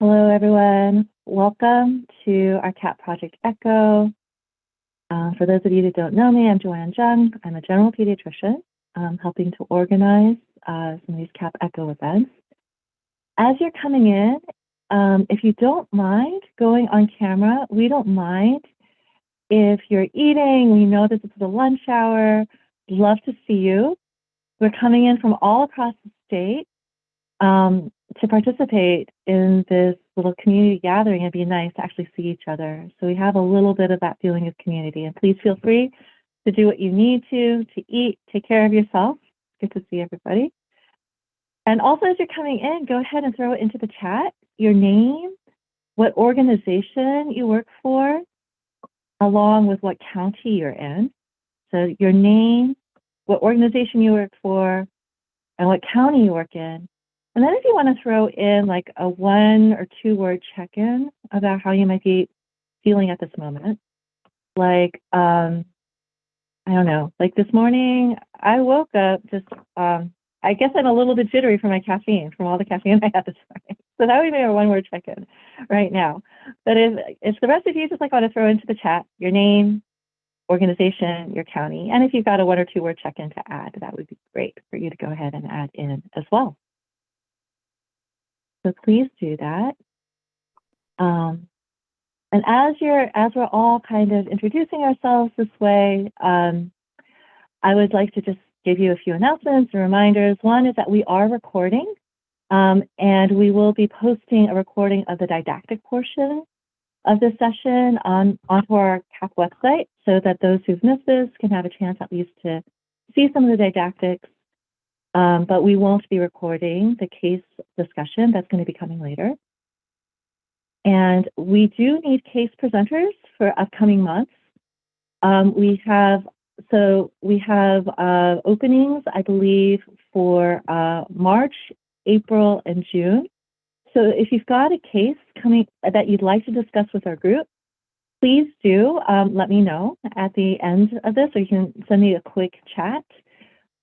Hello, everyone. Welcome to our CAP Project Echo. For those of you that don't know me, I'm Jeein Yoon. I'm a general pediatrician helping to organize some of these CAP Echo events. As you're coming in, if you don't mind going on camera, we don't mind. If you're eating, we know that this is a lunch hour. Love to see you. We're coming in from all across the state. To participate in this little community gathering, it'd be nice to actually see each other. So we have a little bit of that feeling of community. And please feel free to do what you need to eat, take care of yourself. Good to see everybody. And also, as you're coming in, go ahead and throw it into the chat, your name, what organization you work for, along with what county you're in. So your name, what organization you work for, and what county you work in. And then if you want to throw in like a 1 or 2 word check-in about how you might be feeling at this moment. Like, I don't know, like this morning, I woke up just, I guess I'm a little bit jittery from my caffeine, from all the caffeine I had this morning. So that would be a 1 word check-in right now. But if the rest of you just like want to throw into the chat, your name, organization, your county, and if you've got a 1 or 2 word check-in to add, that would be great for you to go ahead and add in as well. So please do that. And as we're all kind of introducing ourselves this way, I would like to just give you a few announcements and reminders. One is that we are recording, and we will be posting a recording of the didactic portion of this session onto our CAP website so that those who've missed this can have a chance at least to see some of the didactics. But we won't be recording the case discussion. That's going to be coming later. And we do need case presenters for upcoming months. We have openings, I believe, for March, April, and June. So if you've got a case coming that you'd like to discuss with our group, please do let me know at the end of this, or you can send me a quick chat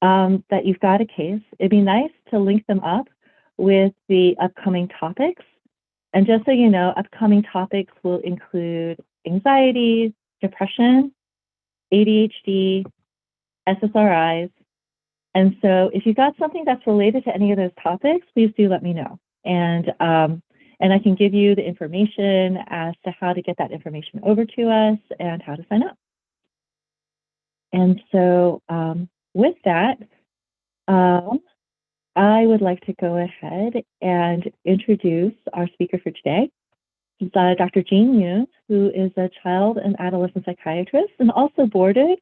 that you've got a case. It'd be nice to link them up with the upcoming topics. And just so you know, upcoming topics will include anxiety, depression, ADHD, SSRIs. And so if you've got something that's related to any of those topics, please do let me know. And I can give you the information as to how to get that information over to us and how to sign up. And so with that, I would like to go ahead and introduce our speaker for today. It's Dr. Jeein Yoon, who is a child and adolescent psychiatrist and also boarded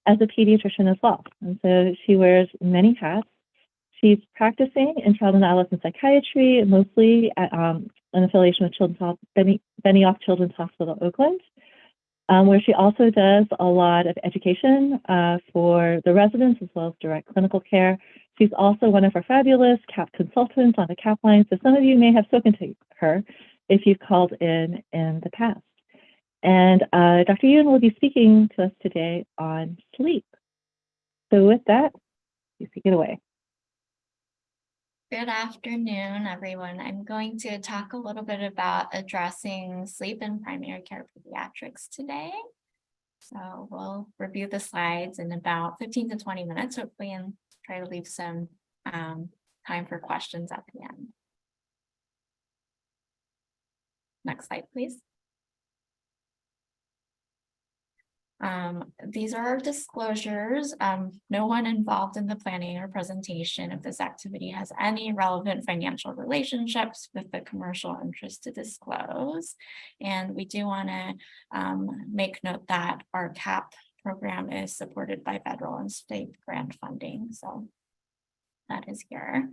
as a pediatrician as well. And so she wears many hats. She's practicing in child and adolescent psychiatry, mostly at an affiliation with Benioff Children's Hospital, Oakland, where she also does a lot of education for the residents as well as direct clinical care. She's also one of our fabulous CAP consultants on the CAP line, so some of you may have spoken to her if you've called in the past. And Dr. Yoon will be speaking to us today on sleep. So with that, you take it away. Good afternoon, everyone. I'm going to talk a little bit about addressing sleep in primary care pediatrics today. So we'll review the slides in about 15 to 20 minutes, hopefully, and try to leave some time for questions at the end. Next slide, please. These are our disclosures. No one involved in the planning or presentation of this activity has any relevant financial relationships with the commercial interest to disclose. And we do want to make note that our CAP program is supported by federal and state grant funding. So that is here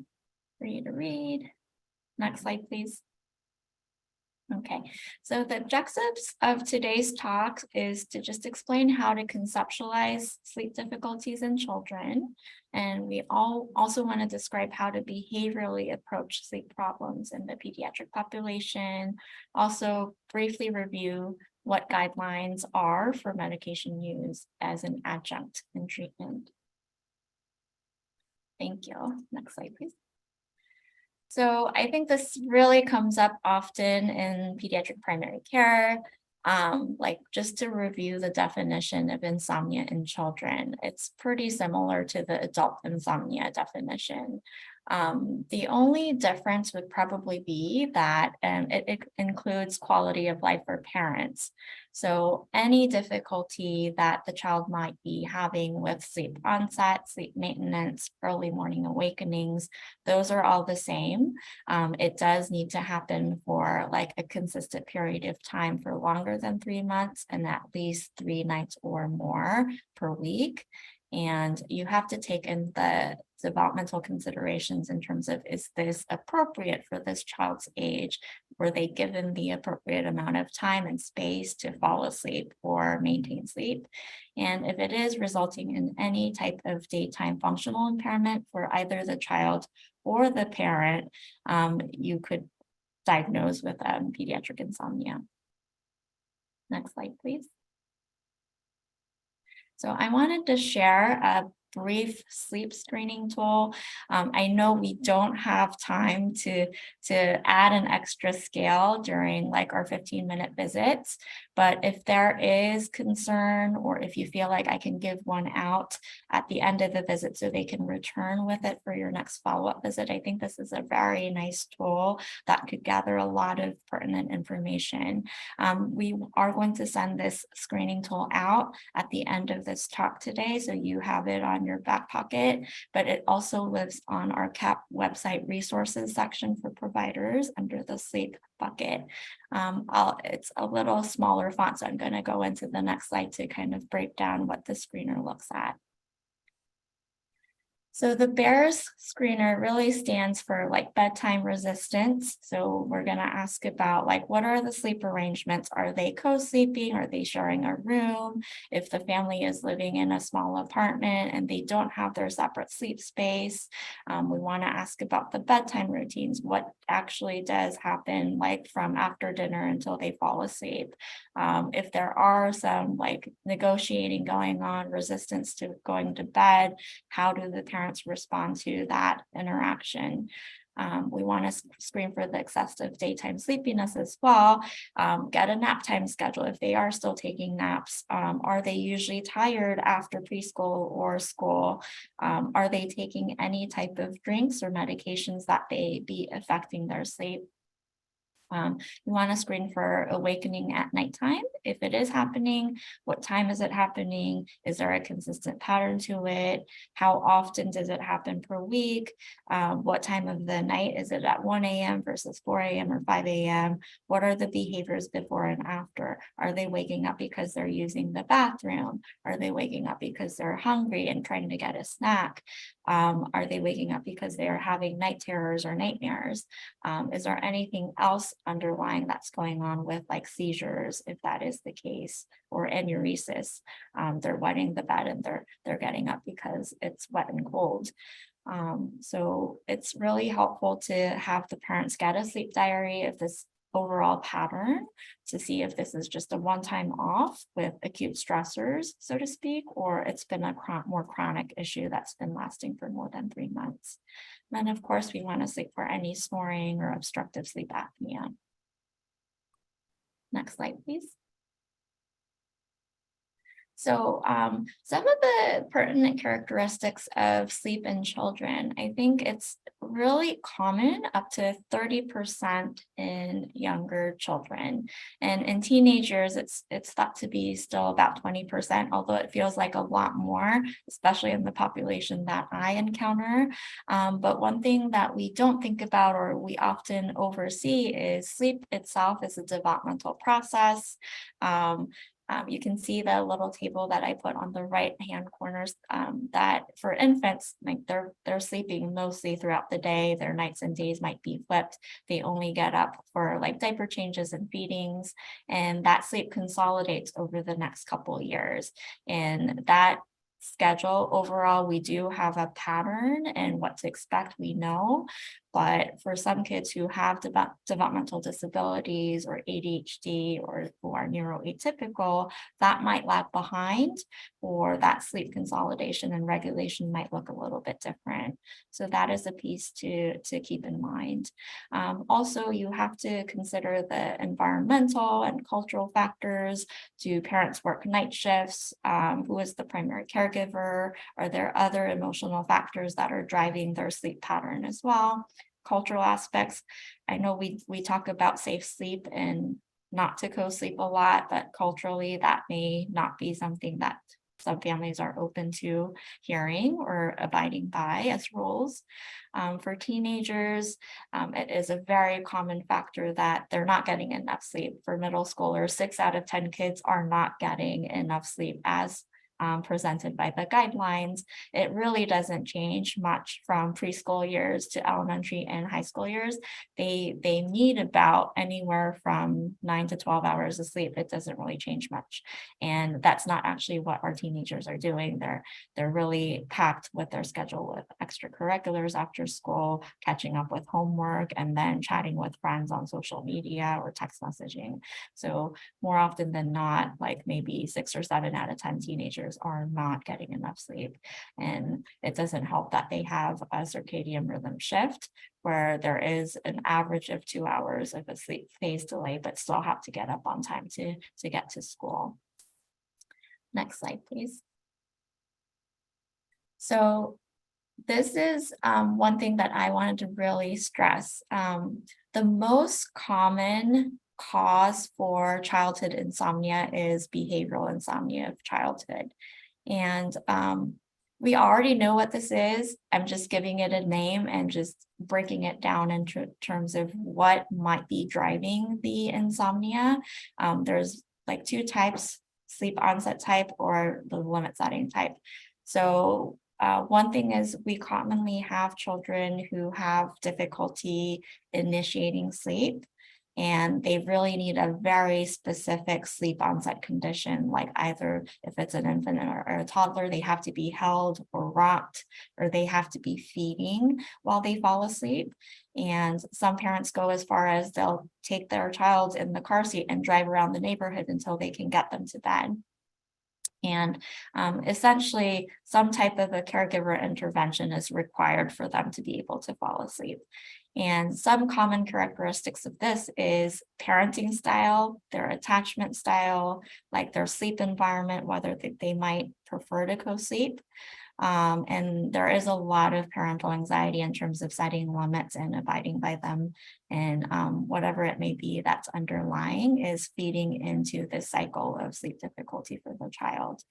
for you to read. Next slide, please. Okay, so the objectives of today's talk is to just explain how to conceptualize sleep difficulties in children. And we also want to describe how to behaviorally approach sleep problems in the pediatric population. Also briefly review what guidelines are for medication use as an adjunct in treatment. Thank you. Next slide, please. So I think this really comes up often in pediatric primary care. Like just to review the definition of insomnia in children, it's pretty similar to the adult insomnia definition. The only difference would probably be that it includes quality of life for parents. So any difficulty that the child might be having with sleep onset, sleep maintenance, early morning awakenings, those are all the same. It does need to happen for like a consistent period of time for longer than 3 months and at least 3 nights or more per week. And you have to take in the developmental considerations in terms of, is this appropriate for this child's age? Were they given the appropriate amount of time and space to fall asleep or maintain sleep? And if it is resulting in any type of daytime functional impairment for either the child or the parent, you could diagnose with pediatric insomnia. Next slide, please. So I wanted to share a brief sleep screening tool. I know we don't have time to add an extra scale during like our 15-minute visits, but if there is concern or if you feel like I can give one out at the end of the visit so they can return with it for your next follow-up visit, I think this is a very nice tool that could gather a lot of pertinent information. We are going to send this screening tool out at the end of this talk today, so you have it on your back pocket, but it also lives on our CAP website resources section for providers under the sleep bucket. It's a little smaller font, so I'm going to go into the next slide to kind of break down what the screener looks at. So the BEARS screener really stands for like bedtime resistance. So we're going to ask about like, what are the sleep arrangements? Are they co-sleeping? Are they sharing a room? If the family is living in a small apartment and they don't have their separate sleep space, we want to ask about the bedtime routines. What actually does happen like from after dinner until they fall asleep? If there are some like negotiating going on, resistance to going to bed, how do the parents respond to that interaction? We want to screen for the excessive daytime sleepiness as well. Get a nap time schedule if they are still taking naps. Are they usually tired after preschool or school? Are they taking any type of drinks or medications that may be affecting their sleep? You want to screen for awakening at nighttime. If it is happening, what time is it happening? Is there a consistent pattern to it? How often does it happen per week? What time of the night? Is it at 1 a.m. versus 4 a.m. or 5 a.m.? What are the behaviors before and after? Are they waking up because they're using the bathroom? Are they waking up because they're hungry and trying to get a snack? Are they waking up because they're having night terrors or nightmares? Is there anything else underlying that's going on with like seizures, if that is the case, or enuresis? They're wetting the bed and they're getting up because it's wet and cold. So it's really helpful to have the parents get a sleep diary of this overall pattern to see if this is just a one-time off with acute stressors, so to speak, or it's been a more chronic issue that's been lasting for more than 3 months. Then, of course, we want to sleep for any snoring or obstructive sleep apnea. Next slide, please. So some of the pertinent characteristics of sleep in children, I think it's really common, up to 30% in younger children. And in teenagers, it's thought to be still about 20%, although it feels like a lot more, especially in the population that I encounter. But one thing that we don't think about or we often oversee is sleep itself is a developmental process. You can see the little table that I put on the right-hand corners, that for infants, like they're sleeping mostly throughout the day. Their nights and days might be flipped. They only get up for like diaper changes and feedings, and that sleep consolidates over the next couple of years. And that schedule overall, we do have a pattern and what to expect, we know, But for some kids who have developmental disabilities or ADHD or who are neuroatypical, that might lag behind, or that sleep consolidation and regulation might look a little bit different. So that is a piece to keep in mind. Also, you have to consider the environmental and cultural factors. Do parents work night shifts? Who is the primary caregiver? Are there other emotional factors that are driving their sleep pattern as well? Cultural aspects. I know we talk about safe sleep and not to co-sleep a lot, but culturally that may not be something that some families are open to hearing or abiding by as rules. For teenagers, it is a very common factor that they're not getting enough sleep. For middle schoolers, 6 out of 10 kids are not getting enough sleep as presented by the guidelines. It really doesn't change much from preschool years to elementary and high school years. They need about anywhere from 9 to 12 hours of sleep. It doesn't really change much. And that's not actually what our teenagers are doing. They're really packed with their schedule with extracurriculars after school, catching up with homework, and then chatting with friends on social media or text messaging. So more often than not, like maybe 6 or 7 out of 10 teenagers are not getting enough sleep. And it doesn't help that they have a circadian rhythm shift where there is an average of 2 hours of a sleep phase delay, but still have to get up on time to get to school. Next slide, please. So this is one thing that I wanted to really stress. The most common cause for childhood insomnia is behavioral insomnia of childhood. And we already know what this is. I'm just giving it a name and just breaking it down in terms of what might be driving the insomnia. There's like 2 types, sleep onset type or the limit setting type. So one thing is we commonly have children who have difficulty initiating sleep, and they really need a very specific sleep onset condition, like either if it's an infant or a toddler, they have to be held or rocked, or they have to be feeding while they fall asleep. And some parents go as far as they'll take their child in the car seat and drive around the neighborhood until they can get them to bed. And essentially, some type of a caregiver intervention is required for them to be able to fall asleep. And some common characteristics of this is parenting style, their attachment style, like their sleep environment, whether they might prefer to co-sleep. And there is a lot of parental anxiety in terms of setting limits and abiding by them. And whatever it may be that's underlying is feeding into this cycle of sleep difficulty for the child.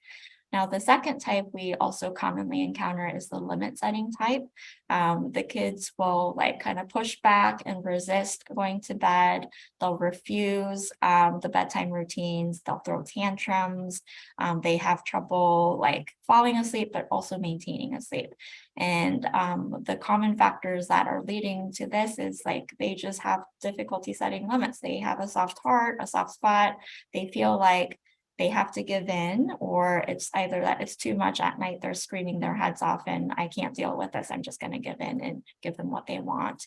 Now, the second type we also commonly encounter is the limit setting type. The kids will like kind of push back and resist going to bed. They'll refuse the bedtime routines. They'll throw tantrums. They have trouble like falling asleep, but also maintaining a sleep. And the common factors that are leading to this is like they just have difficulty setting limits. They have a soft heart, a soft spot. They feel like they have to give in, or it's either that it's too much at night, they're screaming their heads off and I can't deal with this, I'm just going to give in and give them what they want.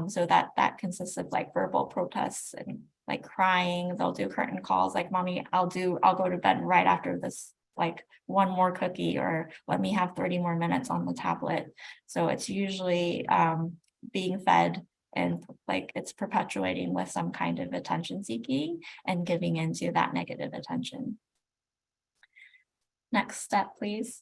So that consists of like verbal protests and like crying. They'll do curtain calls like, mommy, I'll go to bed right after this, like one more cookie, or let me have 30 more minutes on the tablet. So it's usually being fed and like it's perpetuating with some kind of attention seeking and giving into that negative attention. Next step, please.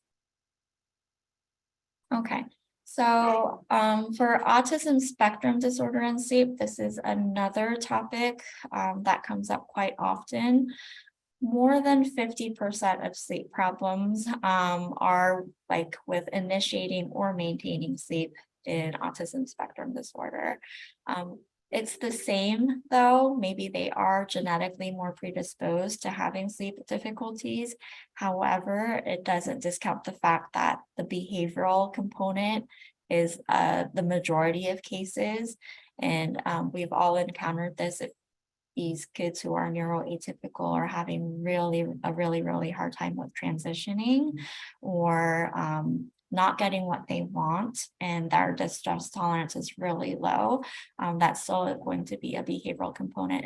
Okay, so for autism spectrum disorder and sleep, this is another topic that comes up quite often. More than 50% of sleep problems are like with initiating or maintaining sleep in autism spectrum disorder. It's the same though, maybe they are genetically more predisposed to having sleep difficulties. However, it doesn't discount the fact that the behavioral component is the majority of cases. And we've all encountered this. If these kids who are neuroatypical are having really hard time with transitioning, or not getting what they want and their distress tolerance is really low, that's still going to be a behavioral component.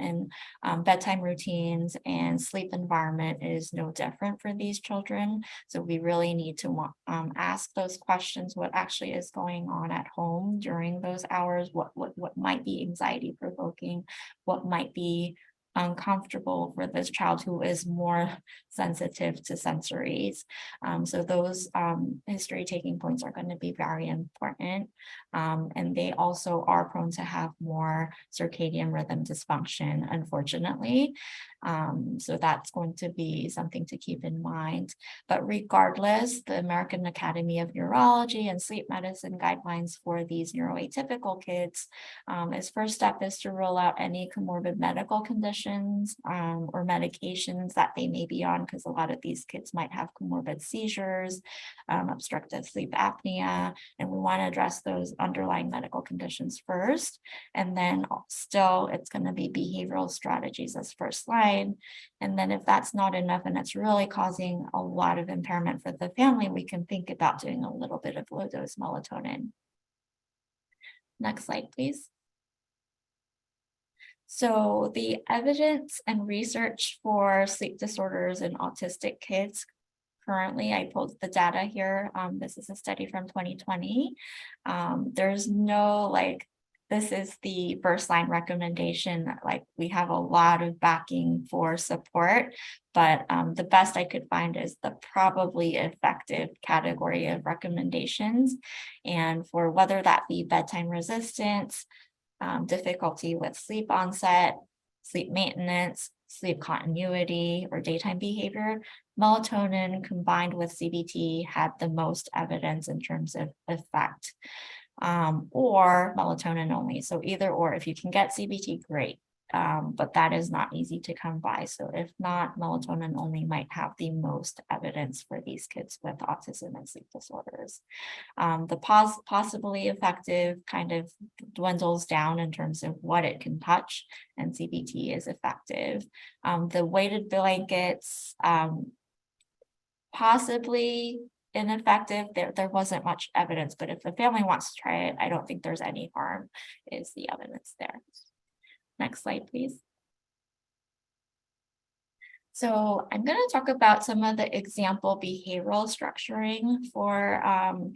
And bedtime routines and sleep environment is no different for these children. So we really need to ask those questions: what actually is going on at home during those hours? What might be anxiety provoking? What might be uncomfortable for this child who is more sensitive to sensories? So those history taking points are going to be very important. And they also are prone to have more circadian rhythm dysfunction, unfortunately. So that's going to be something to keep in mind. But regardless, the American Academy of Neurology and Sleep Medicine guidelines for these neuroatypical kids, its first step is to rule out any comorbid medical conditions or medications that they may be on, because a lot of these kids might have comorbid seizures, obstructive sleep apnea, and we want to address those underlying medical conditions first. And then still, it's going to be behavioral strategies as first line. And then if that's not enough and it's really causing a lot of impairment for the family, we can think about doing a little bit of low dose melatonin. Next slide, please. So the evidence and research for sleep disorders in autistic kids currently, I pulled the data here. This is a study from 2020. There's no this is the first line recommendation. Like, we have a lot of backing for support, but the best I could find is the probably effective category of recommendations. And for whether that be bedtime resistance, difficulty with sleep onset, sleep maintenance, sleep continuity, or daytime behavior, melatonin combined with CBT had the most evidence in terms of effect, or melatonin only. So either or, if you can get CBT, great. But that is not easy to come by. So if not, melatonin only might have the most evidence for these kids with autism and sleep disorders. The possibly effective kind of dwindles down in terms of what it can touch, and CBT is effective. The weighted blankets, possibly ineffective. There wasn't much evidence, but if the family wants to try it, I don't think there's any harm, is the evidence there. Next slide, please. So I'm going to talk about some of the example behavioral structuring for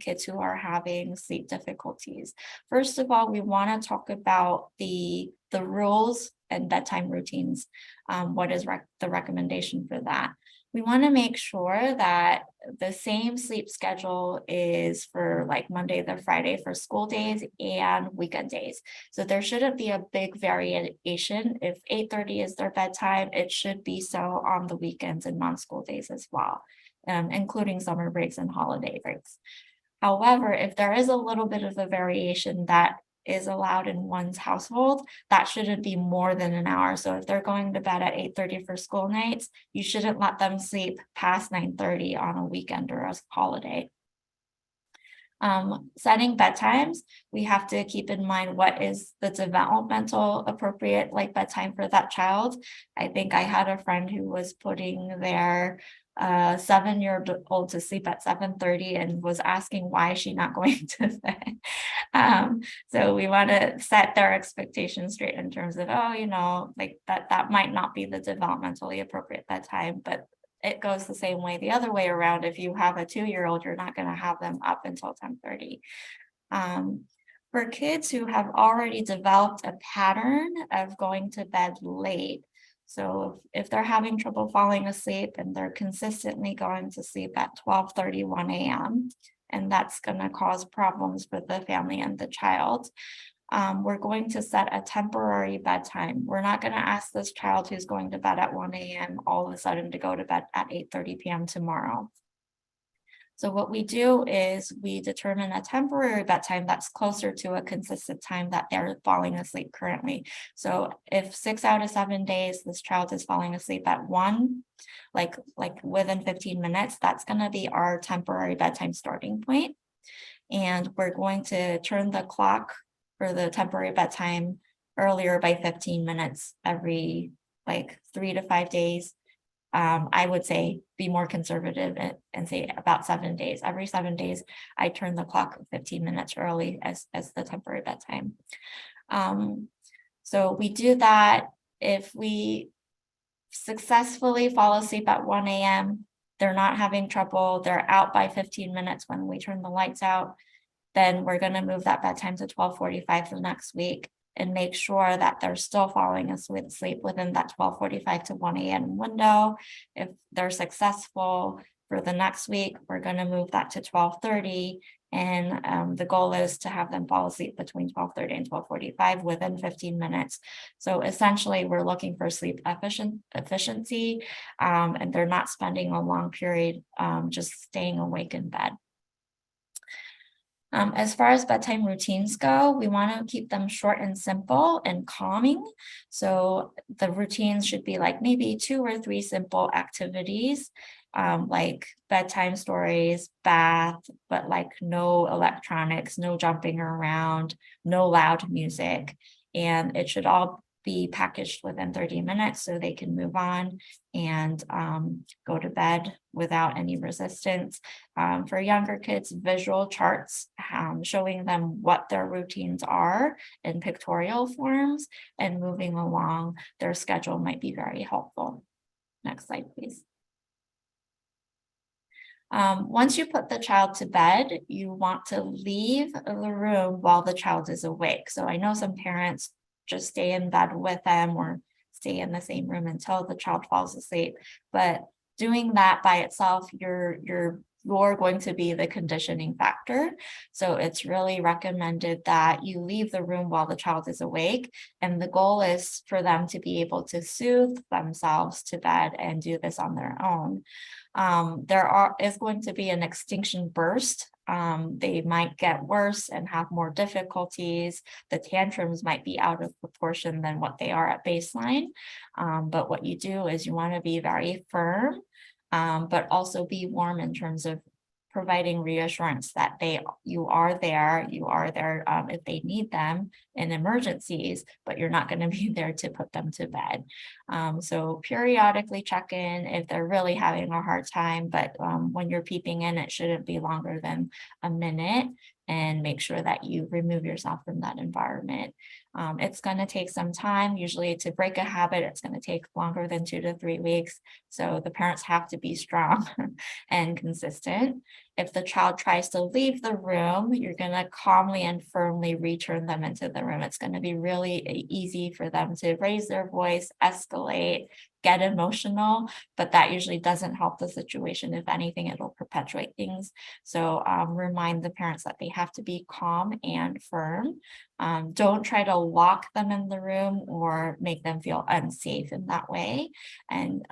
kids who are having sleep difficulties. First of all, we want to talk about the rules and bedtime routines. What is the recommendation for that? We want to make sure that the same sleep schedule is for like Monday to Friday for school days and weekend days. So there shouldn't be a big variation. If 8:30 is their bedtime, it should be so on the weekends and non-school days as well, including summer breaks and holiday breaks. However, if there is a little bit of a variation that is allowed in one's household, that shouldn't be more than an hour. So if they're going to bed at 8:30 for school nights, you shouldn't let them sleep past 9:30 on a weekend or a holiday. Setting bedtimes, we have to keep in mind what is the developmental appropriate bedtime for that child. I think I had a friend who was putting their 7-year-old to sleep at 7:30 and was asking why is she not going to bed. So we want to set their expectations straight in terms of, that might not be the developmentally appropriate bedtime, but it goes the same way the other way around. If you have a 2-year-old, you're not going to have them up until 10:30. For kids who have already developed a pattern of going to bed late, so if they're having trouble falling asleep and they're consistently going to sleep at 12:30, 1 a.m., and that's going to cause problems for the family and the child, we're going to set a temporary bedtime. We're not going to ask this child who's going to bed at 1 a.m. all of a sudden to go to bed at 8:30 p.m. tomorrow. So what we do is we determine a temporary bedtime that's closer to a consistent time that they're falling asleep currently. So if 6 out of 7 days this child is falling asleep at 1, like within 15 minutes, that's going to be our temporary bedtime starting point. And we're going to turn the clock for the temporary bedtime earlier by 15 minutes every 3 to 5 days. I would say be more conservative and say about 7 days. Every 7 days, I turn the clock 15 minutes early as the temporary bedtime. So we do that. If we successfully fall asleep at 1 a.m., they're not having trouble, they're out by 15 minutes when we turn the lights out, then we're going to move that bedtime to 12:45 the next week and make sure that they're still falling asleep within that 12:45 to 1 a.m. window. If they're successful for the next week, we're going to move that to 12:30. And the goal is to have them fall asleep between 12:30 and 12:45 within 15 minutes. So essentially, we're looking for sleep efficiency, and they're not spending a long period just staying awake in bed. As far as bedtime routines go, we want to keep them short and simple and calming. So the routines should be like maybe 2 or 3 simple activities, like bedtime stories, bath, but like no electronics, no jumping around, no loud music. And it should all be packaged within 30 minutes so they can move on and go to bed without any resistance. For younger kids, visual charts showing them what their routines are in pictorial forms and moving along their schedule might be very helpful. Next slide, please. Once you put the child to bed, you want to leave the room while the child is awake. So I know some parents just stay in bed with them or stay in the same room until the child falls asleep. But doing that by itself, you're going to be the conditioning factor. So it's really recommended that you leave the room while the child is awake. And the goal is for them to be able to soothe themselves to bed and do this on their own. There is going to be an extinction burst. They might get worse and have more difficulties. The tantrums might be out of proportion than what they are at baseline. But what you do is you want to be very firm, but also be warm in terms of providing reassurance that you are there if they need them in emergencies, but you're not going to be there to put them to bed. So periodically check in if they're really having a hard time, but when you're peeping in, it shouldn't be longer than a minute, and make sure that you remove yourself from that environment. It's going to take some time. Usually to break a habit, it's going to take longer than 2 to 3 weeks. So the parents have to be strong and consistent. If the child tries to leave the room, you're going to calmly and firmly return them into the room. It's going to be really easy for them to raise their voice, escalate, get emotional, but that usually doesn't help the situation. If anything, it'll perpetuate things. So remind the parents that they have to be calm and firm. Don't try to lock them in the room or make them feel unsafe in that way. And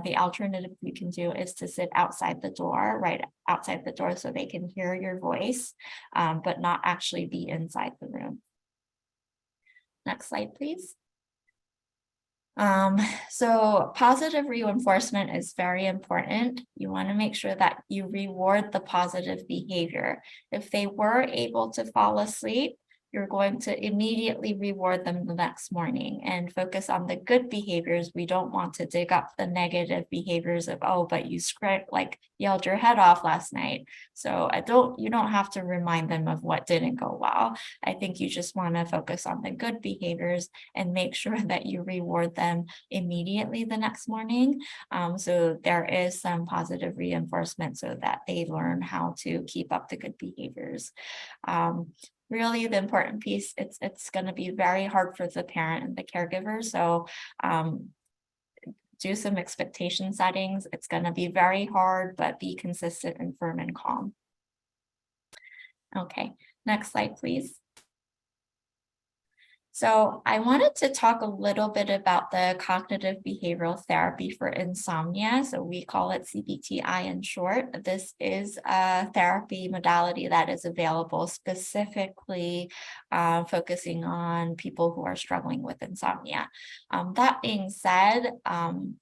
the alternative you can do is to sit outside the door, right outside the door, so they can hear your voice, but not actually be inside the room. Next slide, please. So positive reinforcement is very important. You want to make sure that you reward the positive behavior. If they were able to fall asleep, you're going to immediately reward them the next morning and focus on the good behaviors. We don't want to dig up the negative behaviors of, oh, but you yelled your head off last night. So you don't have to remind them of what didn't go well. I think you just want to focus on the good behaviors and make sure that you reward them immediately the next morning. So there is some positive reinforcement so that they learn how to keep up the good behaviors. Really the important piece, it's going to be very hard for the parent and the caregiver. So do some expectation settings. It's going to be very hard, but be consistent and firm and calm. Okay, next slide, please. So I wanted to talk a little bit about the cognitive behavioral therapy for insomnia. So we call it CBTI in short. This is a therapy modality that is available specifically focusing on people who are struggling with insomnia. That being said,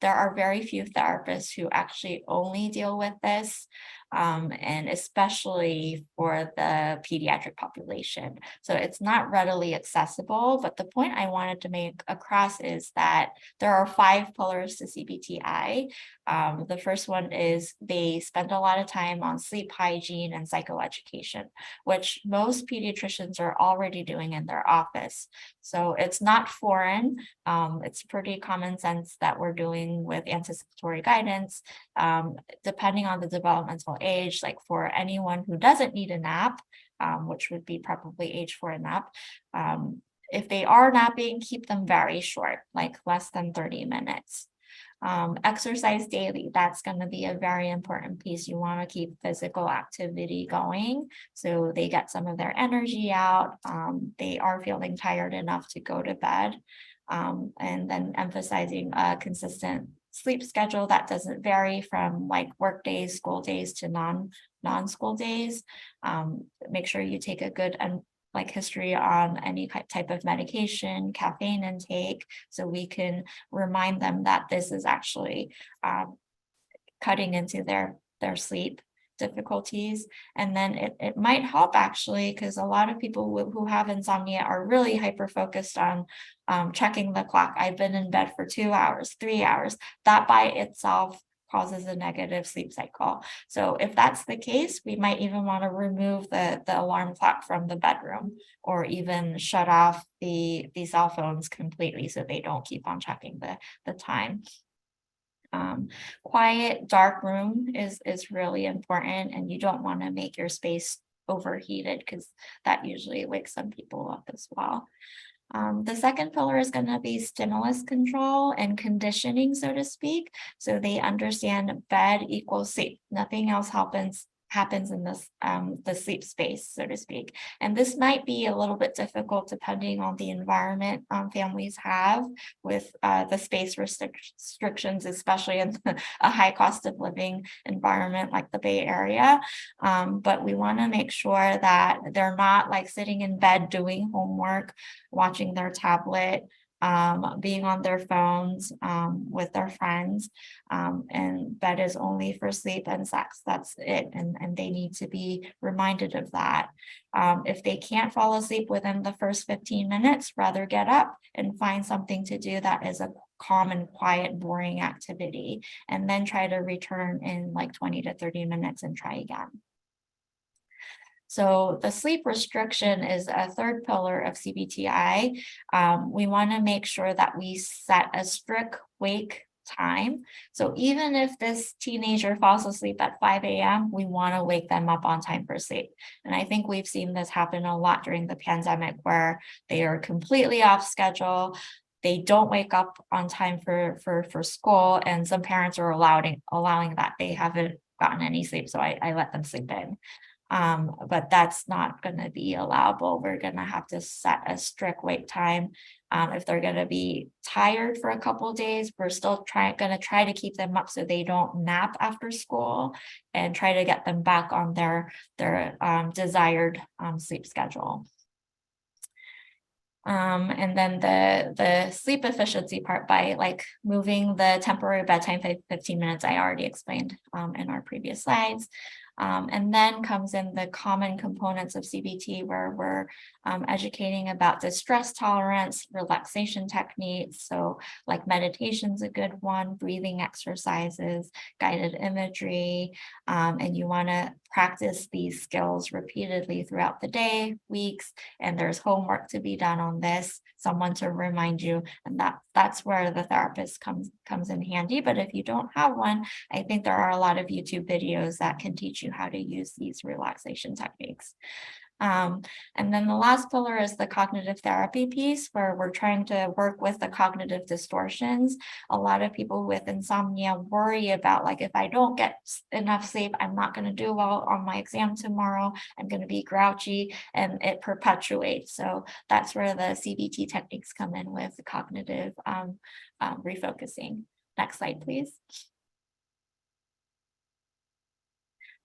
there are very few therapists who actually only deal with this. and especially for the pediatric population. So it's not readily accessible, but the point I wanted to make across is that there are 5 pillars to CBTI. The first one is they spend a lot of time on sleep hygiene and psychoeducation, which most pediatricians are already doing in their office. So it's not foreign. It's pretty common sense that we're doing with anticipatory guidance, depending on the developmental age. Like for anyone who doesn't need a nap, which would be probably age for a nap, if they are napping, keep them very short, like less than 30 minutes. Exercise daily, that's going to be a very important piece. You want to keep physical activity going so they get some of their energy out. They are feeling tired enough to go to bed. And then emphasizing a consistent sleep schedule that doesn't vary from like work days, school days to non-school days. Make sure you take a good and like history on any type of medication, caffeine intake, so we can remind them that this is actually cutting into their sleep difficulties. And then it might help actually, because a lot of people who have insomnia are really hyper focused on checking the clock. I've been in bed for 2 hours, 3 hours. That by itself causes a negative sleep cycle. So if that's the case, we might even want to remove the alarm clock from the bedroom, or even shut off the cell phones completely so they don't keep on checking the time. Quiet, dark room is really important, and you don't want to make your space overheated because that usually wakes some people up as well. The second pillar is going to be stimulus control and conditioning, so to speak. So they understand bed equals sleep. Nothing else happens in this the sleep space, so to speak. And this might be a little bit difficult depending on the environment families have with the space restrictions, especially in a high cost of living environment like the Bay Area. But we want to make sure that they're not like sitting in bed doing homework, watching their tablet, being on their phones with their friends, and bed is only for sleep and sex. That's it. And they need to be reminded of that. If they can't fall asleep within the first 15 minutes, rather get up and find something to do that is a calm and quiet, boring activity, and then try to return in like 20 to 30 minutes and try again. So the sleep restriction is a third pillar of CBTI. We want to make sure that we set a strict wake time. So even if this teenager falls asleep at 5 a.m., we want to wake them up on time for sleep. And I think we've seen this happen a lot during the pandemic, where they are completely off schedule. They don't wake up on time for school, and some parents are allowing that. They haven't gotten any sleep, so I let them sleep in. But that's not going to be allowable. We're going to have to set a strict wake time. If they're going to be tired for a couple of days, we're still going to try to keep them up so they don't nap after school, and try to get them back on their desired sleep schedule. And then the sleep efficiency part, by like moving the temporary bedtime 15 minutes, I already explained in our previous slides. And then comes in the common components of CBT, where we're educating about distress tolerance, relaxation techniques. So like meditation's a good one, breathing exercises, guided imagery, and you want to practice these skills repeatedly throughout the day, weeks, and there's homework to be done on this, someone to remind you, and that's where the therapist comes in handy. But if you don't have one, I think there are a lot of YouTube videos that can teach you how to use these relaxation techniques. And then the last pillar is the cognitive therapy piece, where we're trying to work with the cognitive distortions. A lot of people with insomnia worry about, like, if I don't get enough sleep, I'm not going to do well on my exam tomorrow. I'm going to be grouchy, and it perpetuates. So that's where the CBT techniques come in with the cognitive refocusing. Next slide, please.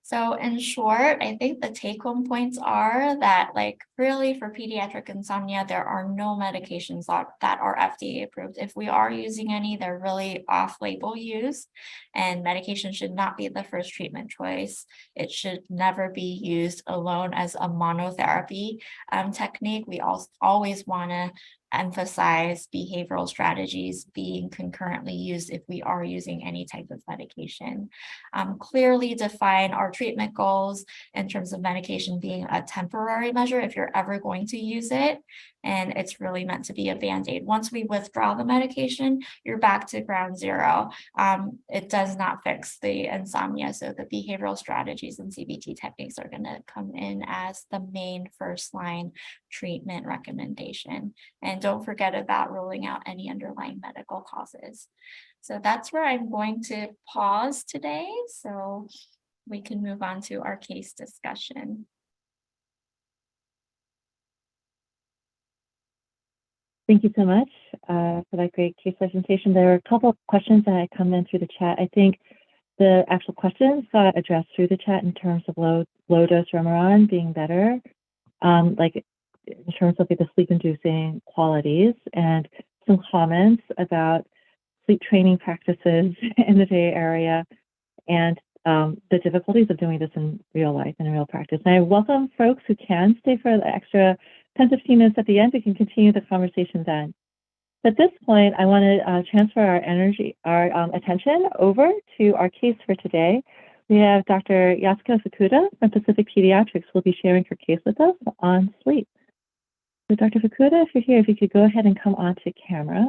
So in short, I think the take-home points are that, like, really for pediatric insomnia, there are no medications that are FDA approved. If we are using any, they're really off-label use, and medication should not be the first treatment choice. It should never be used alone as a monotherapy technique. We always want to emphasize behavioral strategies being concurrently used if we are using any type of medication. Clearly define our treatment goals in terms of medication being a temporary measure if you're ever going to use it. And it's really meant to be a Band-Aid. Once we withdraw the medication, you're back to ground zero. It does not fix the insomnia. So the behavioral strategies and CBT techniques are going to come in as the main first line treatment recommendation. And don't forget about ruling out any underlying medical causes. So that's where I'm going to pause today, so we can move on to our case discussion. Thank you so much for that great case presentation. There are a couple of questions that come in through the chat. I think the actual questions got addressed through the chat in terms of low dose Remeron being better, like in terms of the sleep-inducing qualities, and some comments about sleep training practices in the Bay Area and the difficulties of doing this in real life and in real practice. And I welcome folks who can stay for the extra 10 to 15 minutes at the end. We can continue the conversation then. At this point, I want to transfer our attention over to our case for today. We have Dr. Yasuko Fukuda from Pacific Pediatrics who will be sharing her case with us on sleep. So Dr. Fukuda, if you're here, if you could go ahead and come onto camera.